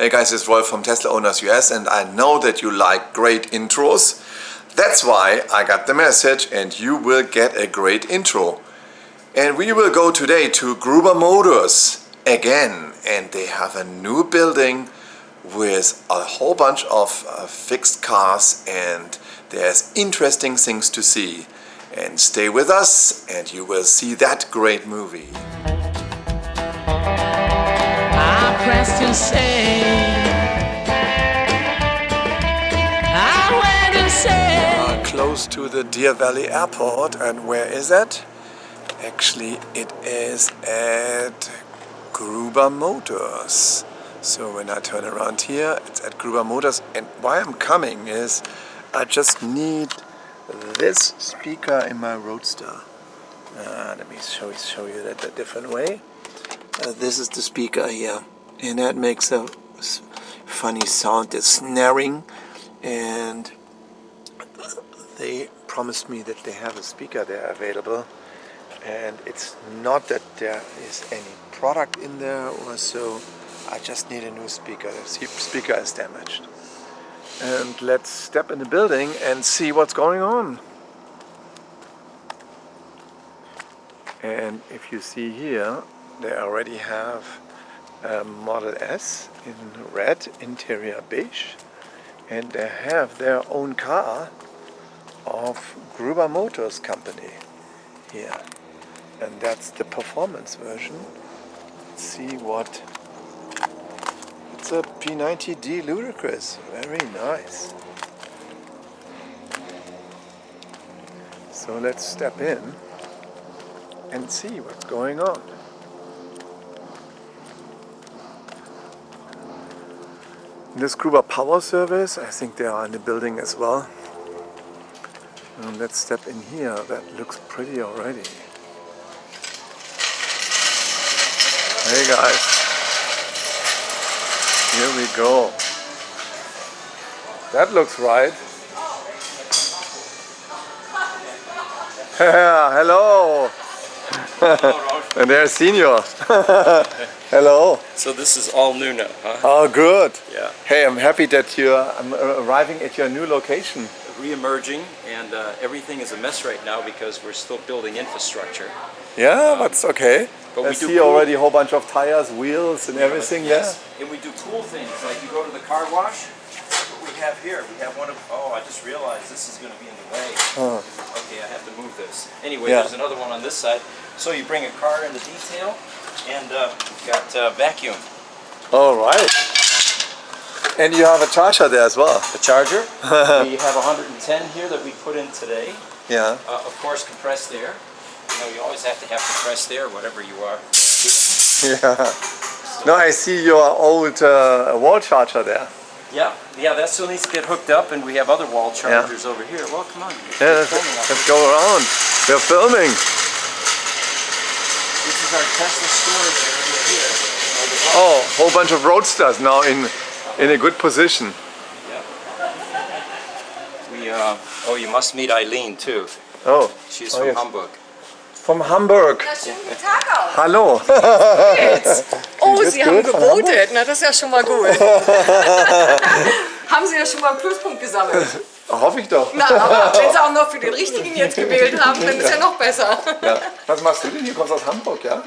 Hey guys, it's Wolf from Tesla Owners US, and I know that you like great intros. That's why I got the message, and you will get a great intro. And we will go today to Gruber Motors again, and they have a new building with a whole bunch of fixed cars, and there's interesting things to see. And stay with us and you will see that great movie. I pressed and say, I went and said. Close to the Deer Valley Airport, and where is that? Actually, it is at Gruber Motors. So when I turn around here, it's at Gruber Motors, and why I'm coming is I just need this speaker in my Roadster. Let me show you that a different way. This is the speaker here, and that makes a funny sound. It's snaring, and they promised me that they have a speaker there available, and it's not that there is any product in there or so. I just need a new speaker. The speaker is damaged. And let's step in the building and see what's going on. And if you see here, they already have a Model S in red, interior beige, and they have their own car of Gruber Motors company here. And that's the performance version. Let's see what... It's a P90D Ludicrous. Very nice. So let's step in and see what's going on. This Gruber Power Service, I think they are in the building as well. And let's step in here. That looks pretty already. Hey guys. Here we go. That looks right. Hello. And there's Senior. Hello. So this is all new now, huh? Oh, good. Yeah. Hey, I'm happy that I'm arriving at your new location. Re-emerging, and everything is a mess right now because we're still building infrastructure. Yeah, that's okay. But I see already a whole bunch of tires, wheels, and everything there. Yes. And we do cool things, like you go to the car wash. What we have here, we have one of... Oh, I just realized this is going to be in the way. Okay, I have to move this. Anyway, there's another one on this side. So you bring a car into detail, and got vacuum. All right. And you have a charger there as well. The charger. We have 110 here that we put in today. Yeah. Of course, compressed air. You know, you always have to have compressed air, whatever you are doing. Yeah. No, I see your old wall charger there. Yeah, that still needs to get hooked up, and we have other wall chargers over here. Well, come on. Yeah, let's go around. We're filming. This is our Tesla storage area here. Oh, a whole bunch of Roadsters now in a good position. Yeah. Oh, you must meet Eileen too. Oh. She's from Hamburg. Vom Hamburg. Na, schönen guten Tag auch. Hallo. Oh, Sie haben gewotet. Na, das ist ja schon mal gut. Haben Sie ja schon mal einen Pluspunkt gesammelt. Hoffe ich doch. Na, aber wenn Sie auch noch für den Richtigen jetzt gewählt haben, dann ist ja noch besser. Ja. Was machst du denn? Du kommst aus Hamburg, ja?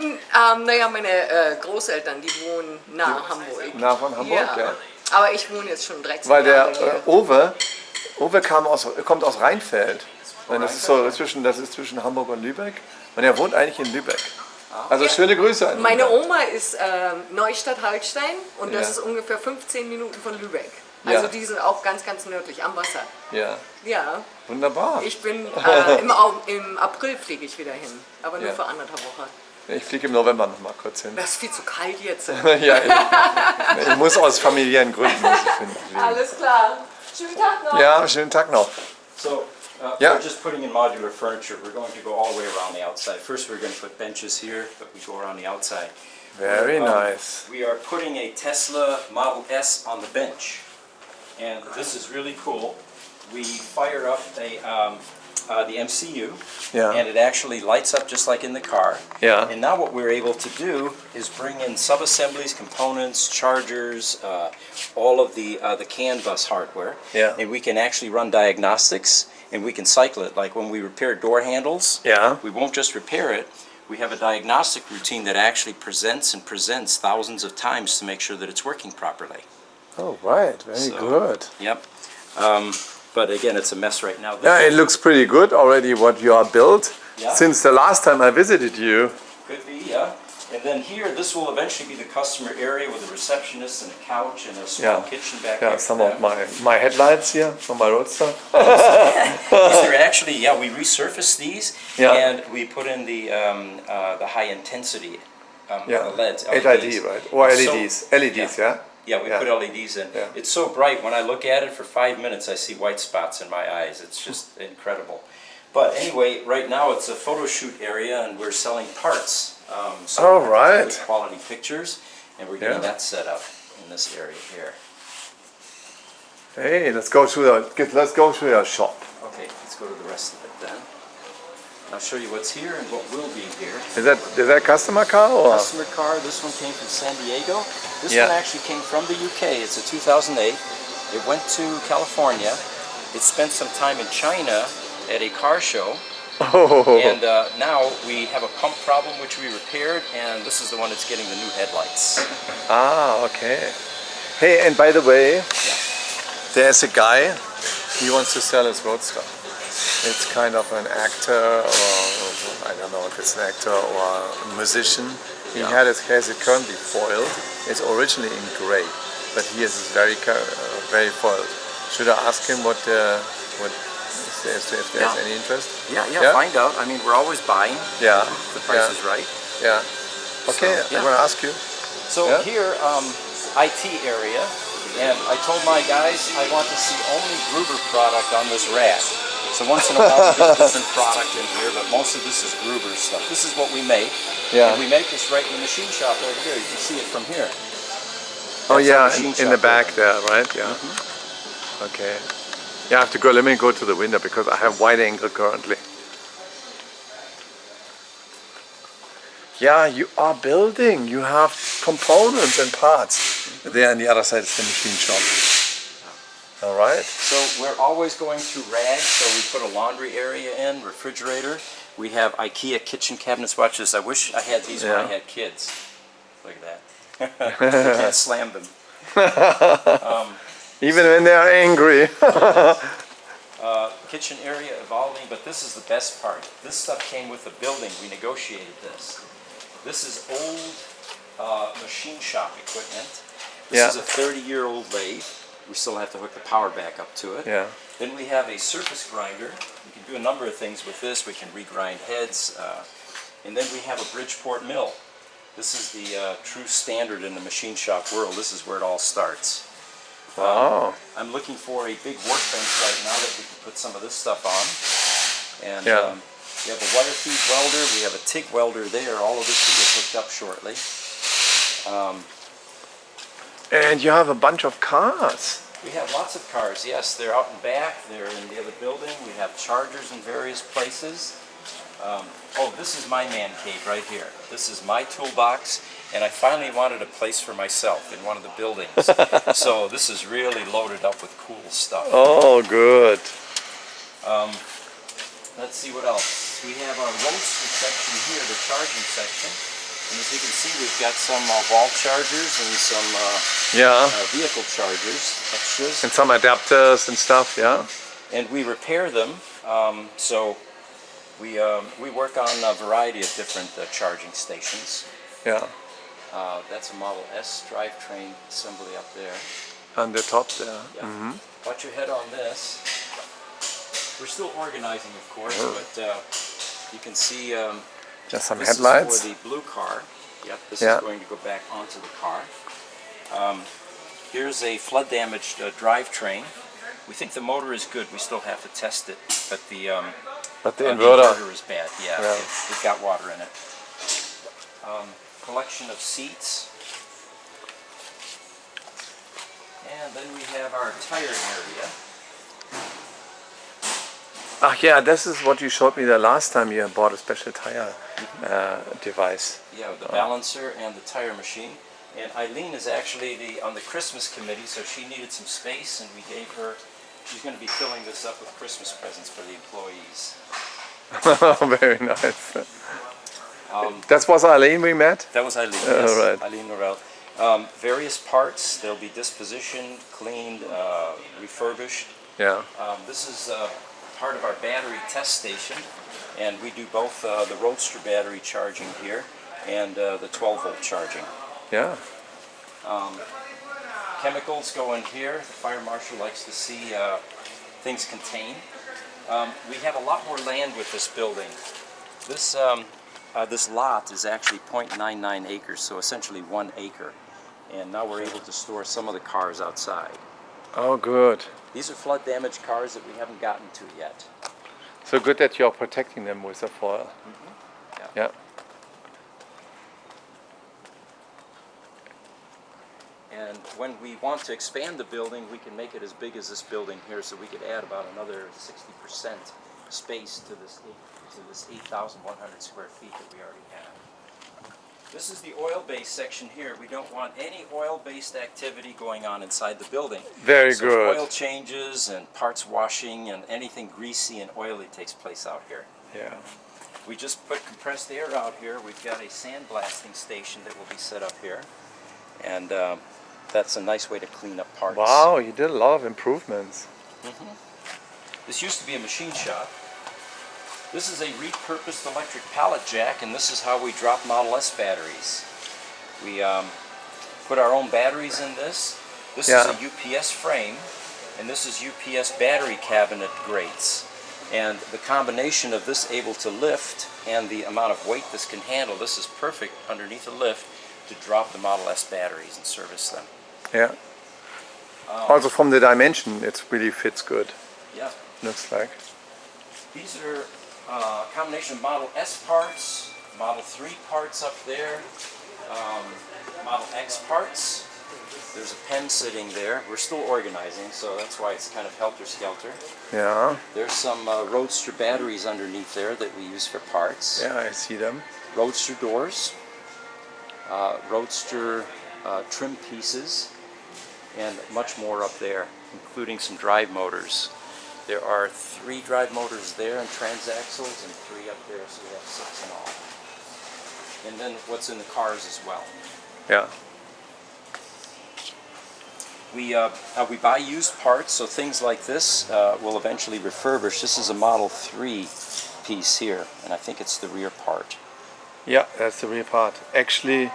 Naja, meine Großeltern, die wohnen nahe Hamburg. Nah von Hamburg, ja. Aber ich wohne jetzt schon 13 Weil Jahre der Uwe kommt aus Rheinfeld. Das ist so zwischen Hamburg und Lübeck. Und er wohnt eigentlich in Lübeck. Also schöne Grüße an ihn. Meine Oma ist Neustadt-Holstein und das ist ungefähr 15 Minuten von Lübeck. Also die sind auch ganz, ganz nördlich am Wasser. Ja. Ja. Wunderbar. Ich bin im April fliege ich wieder hin, aber nur für 1,5 Wochen. Ich fliege im November noch mal kurz hin. Das ist viel zu kalt jetzt. Ja, ich muss aus familiären Gründen fliegen. Alles klar. Schönen Tag noch. Ja, schönen Tag noch. So, we're just putting in modular furniture. We're going to go all the way around the outside. First we're going to put benches here, but we go around the outside. Very nice. We are putting a Tesla Model S on the bench. And this is really cool. We fire up a the MCU, Yeah. and it actually lights up just like in the car. Yeah. And now what we're able to do is bring in sub-assemblies, components, chargers, all of the CAN bus hardware. Yeah. And we can actually run diagnostics, and we can cycle it. Like when we repair door handles, Yeah. we won't just repair it. We have a diagnostic routine that actually presents thousands of times to make sure that it's working properly. Oh, right. Very So, good. Yep. But again, it's a mess right now. Yeah, it looks pretty good already what you are built. Yeah. Since the last time I visited you. Could be, yeah. And then here, this will eventually be the customer area with a receptionist and a couch and a small Yeah. kitchen back Yeah, here. some of my headlights here from my Roadster. These are actually, yeah, we resurfaced these, Yeah. and we put in the high intensity Yeah. LEDs. HID, right? Or It's LEDs. LEDs, yeah? Yeah, we Yeah. put LEDs in. Yeah. It's so bright, when I look at it for 5 minutes, I see white spots in my eyes. It's just incredible. But anyway, right now it's a photo shoot area, and we're selling parts. So Oh, we have right. good quality pictures, and we're getting Yeah. that set up in this area here. Hey, let's go to your shop. Okay, let's go to the rest of it then. I'll show you what's here and what will be here. Is that a customer car or? Customer car, this one came from San Diego. This Yeah. one actually came from the UK. It's a 2008. It went to California. It spent some time in China at a car show. Oh. And now we have a pump problem which we repaired, and this is the one that's getting the new headlights. Ah, okay. Hey, and by the way, there's a guy, he wants to sell his Roadster. It's kind of an actor, or I don't know if it's an actor or a musician. He Yeah. has it currently foiled. It's originally in grey, but he is very foiled. Should I ask him what if there's Yeah. any interest? Yeah, Yeah? find out. I mean, we're always buying. Yeah. The price is right. Yeah. Okay, So, yeah. I'm gonna ask you. So Yeah. here, IT area, and I told my guys I want to see only Gruber product on this rack. So once in a while we get different product in here, but most of this is Gruber stuff. This is what we make. Yeah. And we make this right in the machine shop over here. You can see it from here. Oh That's our yeah, machine in the shop back there, right? Yeah. Okay. Yeah, I have to go. Let me go to the window because I have wide angle currently. Yeah, you are building. You have components and parts. There on the other side is the machine shop. All right. So we're always going through rags, so we put a laundry area in, refrigerator. We have IKEA kitchen cabinets. Watch this. I wish I had these when I Yeah. had kids. Look at that. You can't slam them. Even when they are angry. Kitchen area evolving, but this is the best part. This stuff came with the building. We negotiated this. This is old machine shop equipment. This Yeah. is a 30-year-old lathe. We still have to hook the power back up to it. Yeah. Then we have a surface grinder. We can do a number of things with this. We can regrind heads. And then we have a Bridgeport mill. This is the true standard in the machine shop world. This is where it all starts. Wow. I'm looking for a big workbench right now that we can put some of this stuff on. And Yeah. we have a wire feed welder. We have a TIG welder there. All of this will get hooked up shortly. And you have a bunch of cars. We have lots of cars, yes. They're out and back. They're in the other building. We have chargers in various places. Oh, this is my man cave right here. This is my toolbox, and I finally wanted a place for myself in one of the buildings. So this is really loaded up with cool stuff. Oh, good. Let's see what else. We have our roadster section here, the charging section. And as you can see, we've got some wall chargers and some Yeah. vehicle chargers, extras. And some adapters and stuff, yeah. And we repair them. So we work on a variety of different charging stations. Yeah. That's a Model S drivetrain assembly up there. On the top there. Yeah. Watch your head on this. We're still organizing, of course, but you can see Just some this headlights. is for the blue car. Yep, this Yeah. is going to go back onto the car. Here's a flood-damaged drivetrain. We think the motor is good. We still have to test it, but the inverter is bad. Yeah, Yeah. it got water in it. Collection of seats. And then we have our tire area. Ah, yeah, this is what you showed me the last time you bought a special tire device. Yeah, the balancer and the tire machine. And Eileen is actually on the Christmas committee, so she needed some space, and we gave her. She's going to be filling this up with Christmas presents for the employees. Very nice. That was Eileen we met? That was Eileen. Yes, right. Eileen Norell. Various parts. They'll be dispositioned, cleaned, refurbished. Yeah. This is part of our battery test station, and we do both the Roadster battery charging here and the 12-volt charging. Yeah. Chemicals go in here. The fire marshal likes to see things contained. We have a lot more land with this building. This lot is actually 0.99 acres, so essentially 1 acre. And now we're able to store some of the cars outside. Oh, good. These are flood damaged cars that we haven't gotten to yet. So good that you're protecting them with the foil. Yeah. And when we want to expand the building, we can make it as big as this building here, so we could add about another 60% space to this 8,100 square feet that we already have. This is the oil-based section here. We don't want any oil-based activity going on inside the building. Very so good. Oil changes and parts washing and anything greasy and oily takes place out here. Yeah. We just put compressed air out here. We've got a sandblasting station that will be set up here. And that's a nice way to clean up parts. Wow, you did a lot of improvements. This used to be a machine shop. This is a repurposed electric pallet jack, and this is how we drop Model S batteries. We put our own batteries in this. This is a UPS frame, and this is UPS battery cabinet grates. And the combination of this able to lift and the amount of weight this can handle, this is perfect underneath a lift to drop the Model S batteries and service them. Yeah. Also from the dimension, it really fits good. Yeah. Looks like. These are a combination of Model S parts, Model 3 parts up there, Model X parts. There's a pen sitting there. We're still organizing, so that's why it's kind of helter-skelter. Yeah. There's some Roadster batteries underneath there that we use for parts. Yeah, I see them. Roadster doors, Roadster trim pieces, and much more up there, including some drive motors. There are 3 drive motors there and transaxles, and 3 up there, so we have 6 in all. And then what's in the cars as well. Yeah. We buy used parts, so things like this we'll eventually refurbish. This is a Model 3 piece here, and I think it's the rear part. Yeah, that's the rear part. Actually,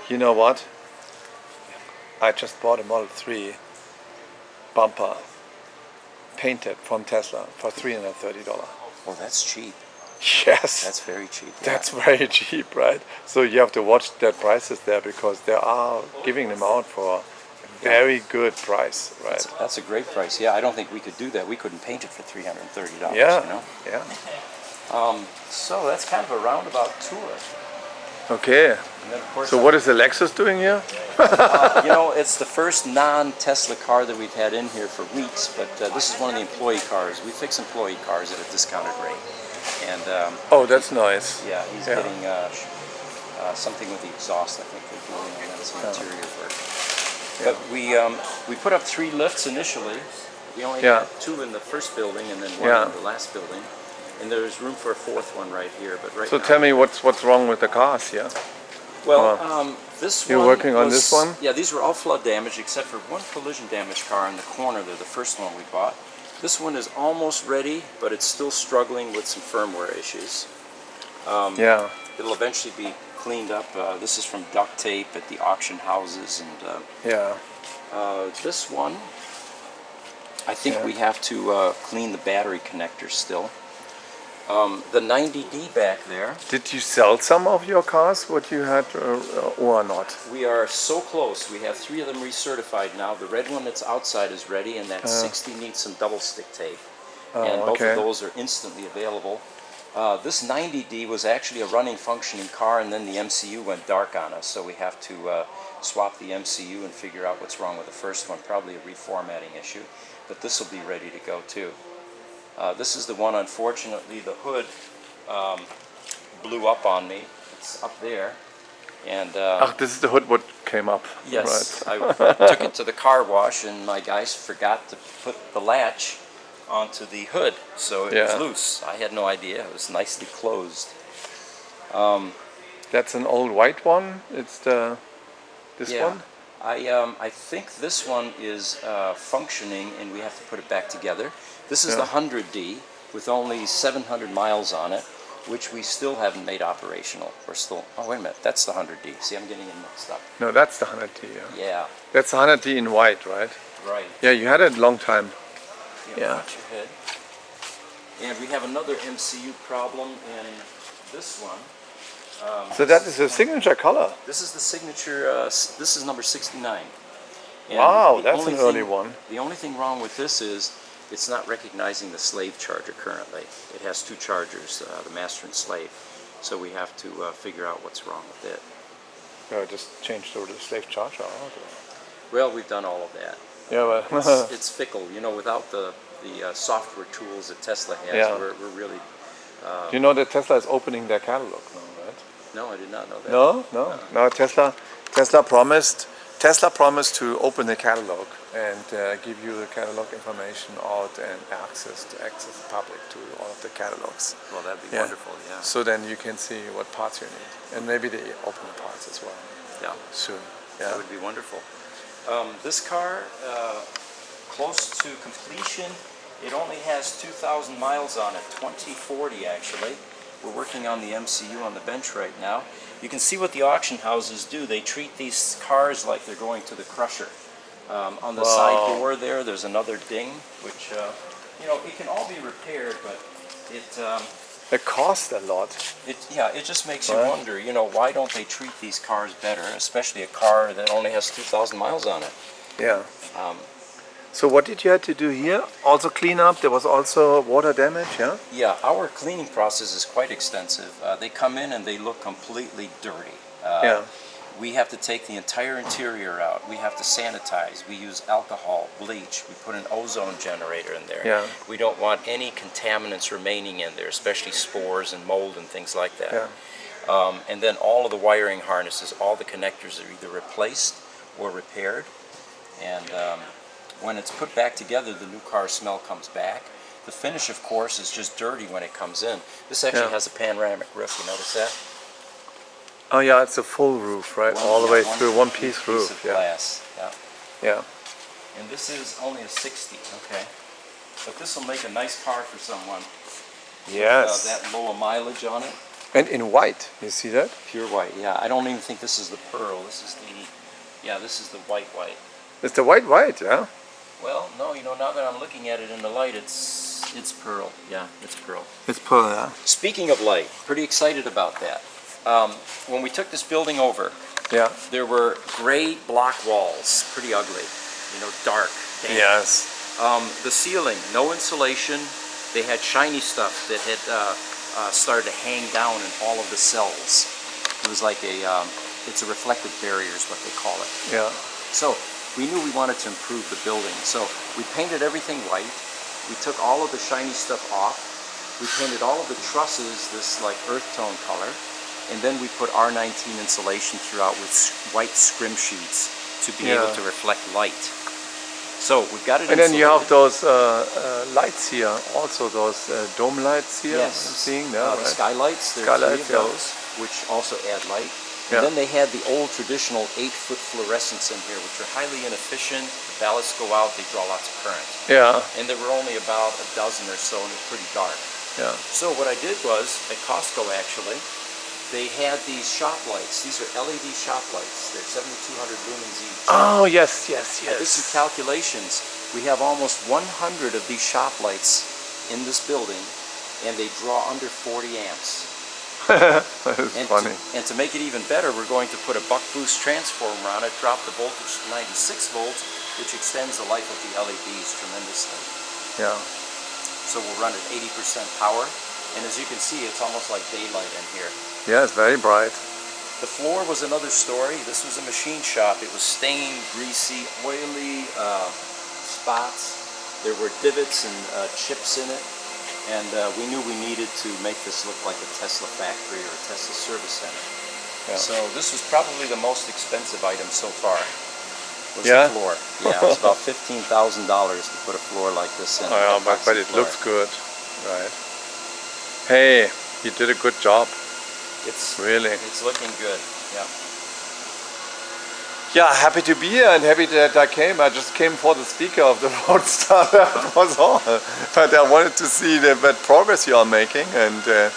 you know what? I just bought a Model 3 bumper, painted from Tesla for $330. Oh, that's cheap. Yes. That's very cheap. Yeah. That's very cheap, right? So you have to watch that prices there, because they are giving them out for a very good price, right? That's a great price. Yeah, I don't think we could do that. We couldn't paint it for $330. Yeah. You know? Yeah. So that's kind of a roundabout tour. Okay. And then, of course, So what is the Lexus doing here? you know, it's the first non-Tesla car that we've had in here for weeks, but this is one of the employee cars. We fix employee cars at a discounted rate. And Oh, that's nice. yeah, he's getting something with the exhaust, I think they're doing, and then some interior work. But we put up 3 lifts initially. We only had 2 in the first building and then 1 in the last building. And there's room for a 4th one right here. But right So now, tell me what's wrong with the cars here? well, this one. You're working on was, this one? Yeah, these were all flood damaged except for 1 collision damaged car in the corner there, the first one we bought. This one is almost ready, but it's still struggling with some firmware issues. Yeah. It'll eventually be cleaned up. This is from duct tape at the auction houses, and Yeah. this one, I think we have to clean the battery connectors still. The 90D back there. Did you sell some of your cars, what you had, or not? We are so close. We have 3 of them recertified now. The red one that's outside is ready, and that 60 needs some double stick tape. And both of those are instantly available. This 90D was actually a running, functioning car, and then the MCU went dark on us, so we have to swap the MCU and figure out what's wrong with the first one. Probably a reformatting issue, but this will be ready to go too. This is the one, unfortunately, the hood blew up on me. It's up there. And this is the hood what came up. yes, Right. I took it to the car wash, and my guys forgot to put the latch onto the hood, so it was loose. I had no idea. It was nicely closed. That's an old white one. It's this one. I think this one is functioning, and we have to put it back together. This is the 100D with only 700 miles on it, which we still haven't made operational. We're still. Oh, wait a minute. That's the 100D. See, I'm getting it mixed up. No, that's the 100D. Yeah. That's the 100D in white, right? Right. Yeah, you had it a long time. Yeah. Watch your head. And we have another MCU problem in this one. So that is the signature color. This is the signature. This is number 69. And Wow, that's an early one. The only thing wrong with this is it's not recognizing the slave charger currently. It has two chargers, the master and slave. So we have to figure out what's wrong with it. Just changed over to the slave charger. Okay. Well, we've done all of that. Yeah, well, It's fickle, you know. Without the software tools that Tesla has, we're really. you know that Tesla is opening their catalog now, right? No, I did not know that. No. Tesla promised to open the catalog and give you the catalog information out and access the public to all of the catalogs. Well, that'd be wonderful. Yeah. So then you can see what parts you need, and maybe they open the parts as well. Yeah. Soon. That would be wonderful. This car, close to completion, it only has 2,000 miles on it, 2040 actually. We're working on the MCU on the bench right now. You can see what the auction houses do. They treat these cars like they're going to the crusher. On the side door there's another ding, which, you know, it can all be repaired, but it costs a lot. It just makes you wonder, you know, why don't they treat these cars better, especially a car that only has 2,000 miles on it. Yeah. So what did you have to do here? Also clean up? There was also water damage, yeah? Yeah, our cleaning process is quite extensive. They come in and they look completely dirty. We have to take the entire interior out. We have to sanitize. We use alcohol, bleach. We put an ozone generator in there. Yeah. We don't want any contaminants remaining in there, especially spores and mold and things like that. Yeah. And then all of the wiring harnesses, all the connectors are either replaced or repaired. And when it's put back together, the new car smell comes back. The finish, of course, is just dirty when it comes in. This actually has a panoramic roof. You notice that? Oh yeah, it's a full roof, right? All the way through, one-piece roof. Of glass. Yeah. And this is only a 60. Okay. But this will make a nice car for someone. Yes. With, that low mileage on it. And in white, you see that? Pure white. Yeah. I don't even think this is the pearl. This is the. Yeah. This is the white. It's the white, yeah. Well, no, you know, now that I'm looking at it in the light, it's pearl. Yeah, it's pearl. It's pearl, yeah. Speaking of light, pretty excited about that. When we took this building over, there were gray block walls, pretty ugly, you know, dark, damp. Yes. The ceiling, no insulation. They had shiny stuff that had started to hang down in all of the cells. It was like it's a reflective barrier is what they call it. Yeah. So we knew we wanted to improve the building. So we painted everything white. We took all of the shiny stuff off. We painted all of the trusses this like earth tone color. And then we put R19 insulation throughout with white scrim sheets to be able to reflect light. So we've got it. And then you have those lights here, also those dome lights here. Yes. I'm seeing there, the skylights. There are 3 of those, which also add light. And then they had the old traditional 8-foot fluorescents in here, which are highly inefficient. The ballasts go out, they draw lots of current. Yeah. And there were only about a dozen or so, and it was pretty dark. Yeah. So what I did was, at Costco actually, they had these shop lights. These are LED shop lights. They're 7,200 lumens each. Oh, yes. I did some calculations. We have almost 100 of these shop lights in this building, and they draw under 40 amps. That's funny. And to make it even better, we're going to put a buck boost transformer on it, drop the voltage to 96 volts, which extends the life of the LEDs tremendously. Yeah. So we'll run at 80% power, and as you can see, it's almost like daylight in here. Yeah, it's very bright. The floor was another story. This was a machine shop. It was stained, greasy, oily spots. There were divots and chips in it. And we knew we needed to make this look like a Tesla factory or a Tesla service center. Yeah. So this was probably the most expensive item so far. Was Yeah? the floor. Yeah, it's about $15,000 to put a floor like this in. Oh, yeah, but it looks good, right? Hey, you did a good job. It's Really. It's looking good. Yeah. Yeah, happy to be here and happy that I came. I just came for the speaker of the Roadster, that was all. But I wanted to see the progress you are making, and Well,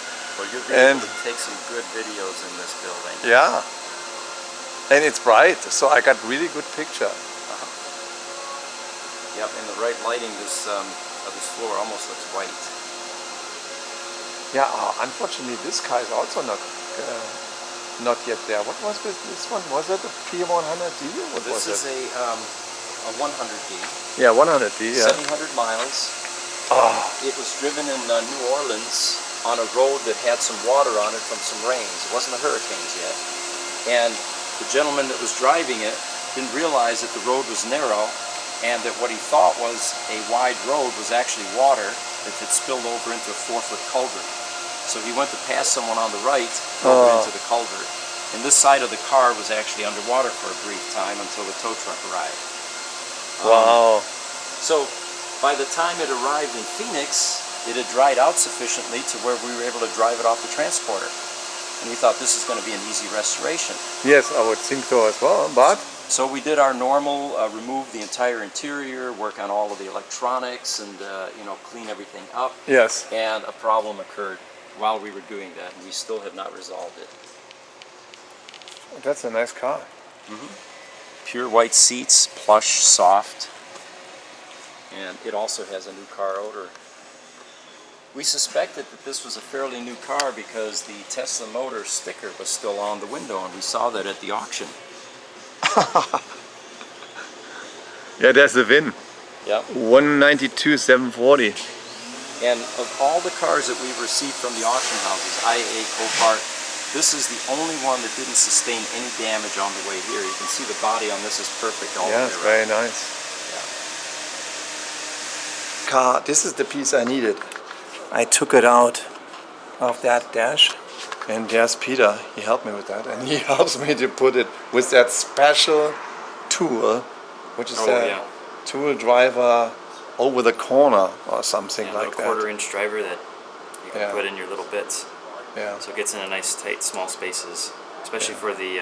you'll be able to take some good videos in this building. yeah. And it's bright, so I got really good picture. Yep, in the right lighting, this floor almost looks white. Yeah, unfortunately this car is also not yet there. What was this one? Was it a P100D? What This was is it? a 100D. Yeah, 100D, yeah. 700 miles. Oh, It was driven in New Orleans on a road that had some water on it from some rains. It wasn't the hurricanes yet. And the gentleman that was driving it didn't realize that the road was narrow and that what he thought was a wide road was actually water that had spilled over into a 4-foot culvert. So he went to pass someone on the right over into the culvert. And this side of the car was actually underwater for a brief time until the tow truck arrived. wow. So by the time it arrived in Phoenix, it had dried out sufficiently to where we were able to drive it off the transporter. And we thought this is going to be an easy restoration. Yes, I would think so as well, but So we did our normal, remove the entire interior, work on all of the electronics, and clean everything up. yes. And a problem occurred while we were doing that, and we still have not resolved it. That's a nice car. Pure white seats, plush, soft, and it also has a new car odor. We suspected that this was a fairly new car because the Tesla motor sticker was still on the window, and we saw that at the auction. Yeah, there's the VIN. Yep. 192,740. And of all the cars that we've received from the auction houses, IA, Copart, this is the only one that didn't sustain any damage on the way here. You can see the body on this is perfect all Yeah, the it's way around. very nice. Car, this is the piece I needed. I took it out of that dash, and there's Peter. He helped me with that, and he helps me to put it with that special tool, which is a tool driver over the corner or something like a 1/4 that. inch driver that you can Yeah. put in your little bits. Yeah. So it gets in a nice tight small spaces, especially for the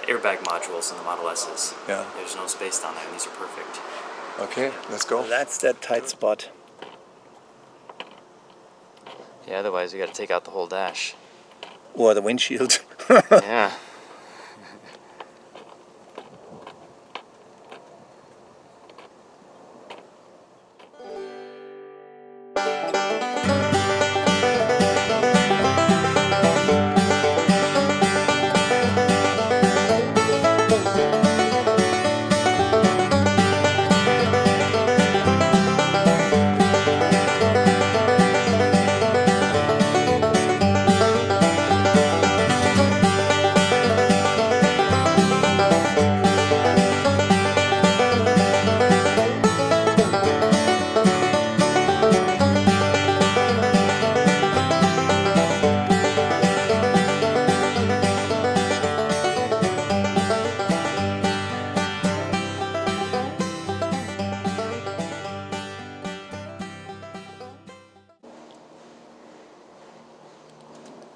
airbag modules in the Model S's. Yeah. There's no space down there and these are perfect. Okay, let's go. That's that tight spot. Yeah, otherwise you got to take out the whole dash. Or the windshield. Yeah.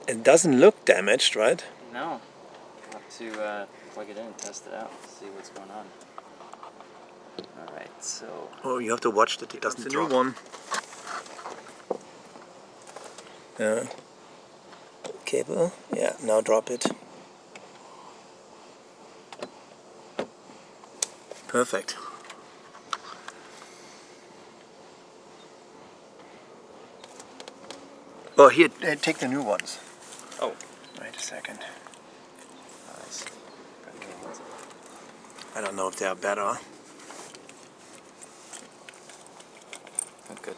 It doesn't look damaged, right? No. We'll have to plug it in and test it out, see what's going on. Alright, so... Oh, you have to watch that it doesn't drop. New one. Yeah. Cable. Yeah, now drop it. Perfect. Oh, here, take the new ones. Oh. Wait a second. Nice. I don't know if they are better. Good.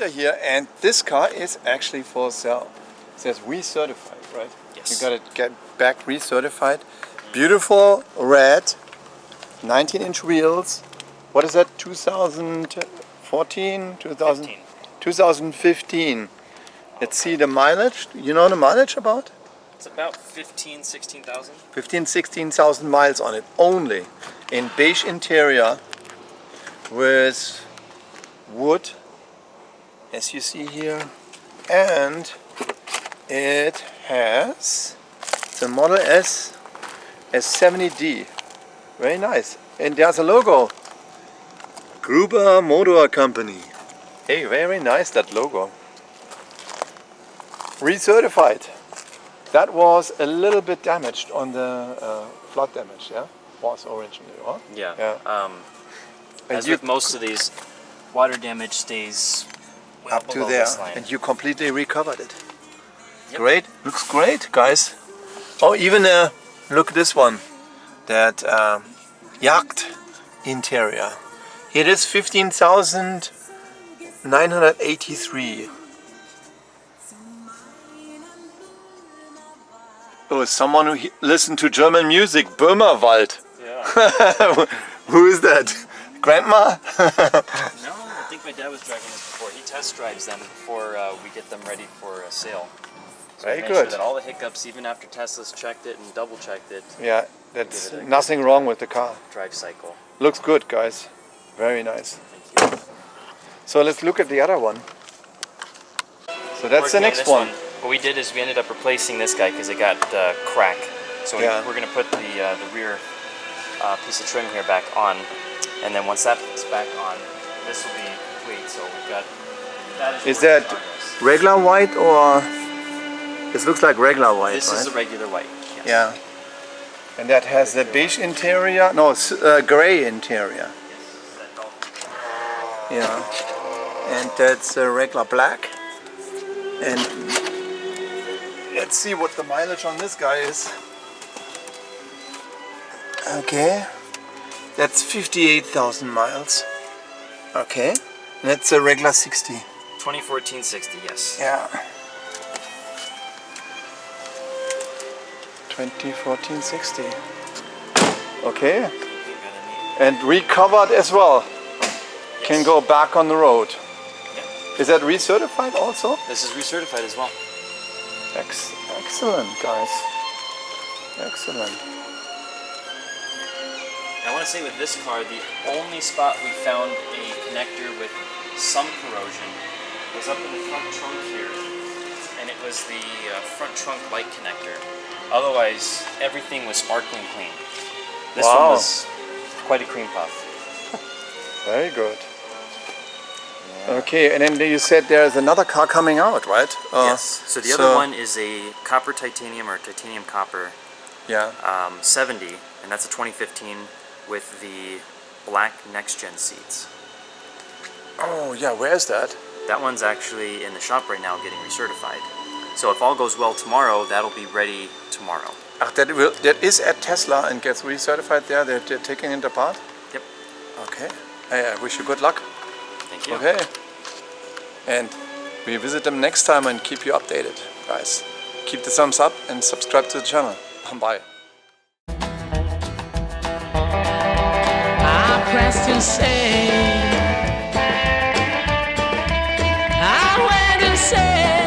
Peter here, and this car is actually for sale. It says recertified, right? Yes. You got to get back recertified. Beautiful red, 19-inch wheels. What is that? 2014, 2015. Let's see the mileage. You know the mileage about? It's about 16,000. 16,000 miles on it only, in beige interior with wood, as you see here, and it has the Model S S70D. Very nice. And there's a logo, Gruber Motor Company. Hey, very nice, that logo. Recertified. That was a little bit damaged on the flood damage, yeah? Was originally, huh? Yeah. Yeah. As with most of these, water damage stays well Up to below there, this line. and you completely recovered it. Yep. Great, looks great, guys. Oh, even look at this one, that yacht interior. It is 15,983. Oh, someone who listened to German music, Böhmerwald. Yeah. Who is that? Grandma? No, I think my dad was driving this before. He test drives them before we get them ready for a sale. So Very we make good. Sure that all the hiccups, even after Tesla's checked it and double checked it, Yeah, that's Give it a nothing good wrong with the car. drive cycle. Looks good, guys. Very nice. Thank you. So let's look at the other one. So that's the Working on next this one. What we did is we ended up replacing this guy because it got crack. So Yeah. we're going to put the rear piece of trim here back on, and then once that's back on, this will be complete. So we've got that Is work in that progress. regular white or? This looks like regular white, This right? is a regular white. Yes. Yeah. And that has the beige interior, no, gray interior. Yeah. And that's a regular black. And let's see what the mileage on this guy is. Okay. That's 58,000 miles. Okay. And that's a regular 60. 2014-60, yes. Yeah. 2014-60. Okay. And recovered as well. Can Yes. go back on the road. Yeah. Is that recertified also? This is recertified as well. Excellent, guys. Excellent. I want to say with this car, the only spot we found a connector with some corrosion was up in the front trunk here, and it was the front trunk light connector. Otherwise, everything was sparkling clean. This Wow. one was quite a cream puff. Very good. Okay, and then you said there's another car coming out, right? Yes. So the other one is a copper titanium or titanium copper Yeah. 70, and that's a 2015 with the black next-gen seats. Oh, yeah, where is that? That one's actually in the shop right now getting recertified. So if all goes well tomorrow, that'll be ready tomorrow. That is at Tesla and gets recertified there? They're taking it apart? Yep. Okay. Hey, I wish you good luck. Thank you. Okay. And we visit them next time and keep you updated, guys. Keep the thumbs up and subscribe to the channel. Bye. I pressed and say, I went and said.